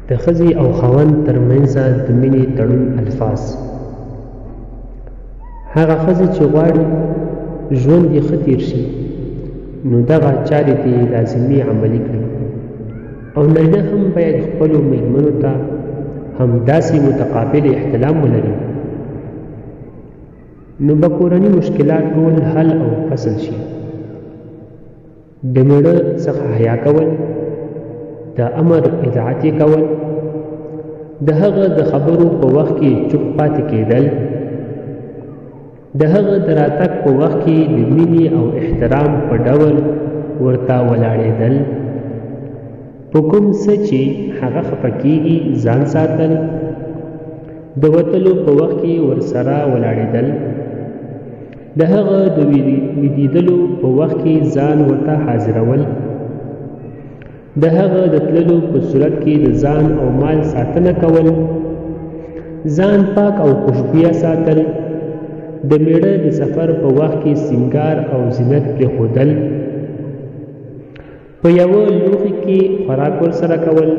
د ښځې او خاوند ترمنځ د مینې تړون الفاظ. هغه ښځې چې غواړي ژوند یې ښه تیر شي نو دغه چارې دې لازمي عملي کړي، او نارینه هم باید خپلو میرمنو ته همداسې متقابل احترام ولري، نو به کورني مشکلات ټول حل او فصل شي. د میړه څخه حیا کول، د امر اطاعت کول، د هغه د خبرو په وخت کې چوپ پاتې کېدل، د هغه د راتګ په وخت کې د مینې او احترام په ډول ورته ولاړېدل، په کوم څه چې هغه خفه کېږي ځان ساتل، د وتلو په وخت کې ورسره ولاړېدل، د هغه د ویدېدلو په وخت کې ځان ورته حاضرول، د هغه د تللو په صورت کې د ځان او مال ساتنه کول، ځان پاک او خوشبویه ساتل، د میړه د سفر په وخت کې سینګار او زینت پرېښودل، په یوه لوښي کې خوراک ورسره کول،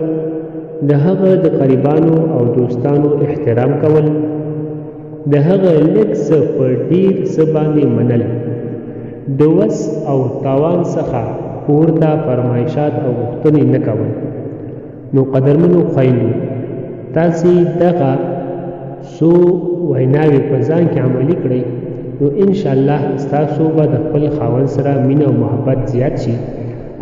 د هغه د قریبانو او دوستانو احترام کول، د هغه لږ څه په ډېر څه باندې منل، د وس او تاوان څخه پورته فرمایشات او غوښتنې نه کول. نو قدرمنو خویندو، تاسې دغه څو ویناوې په ځان کې عملي کړئ نو انشاءالله ستاسو به د خپل خاوند سره مینه او محبت زیات شي،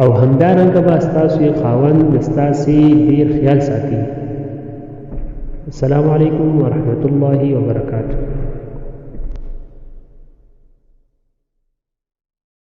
او همدارنګه به ستاسو خاوند د ستاسې ډېر خیال ساتي. السلام علیکم ورحمة الله وبرکاته.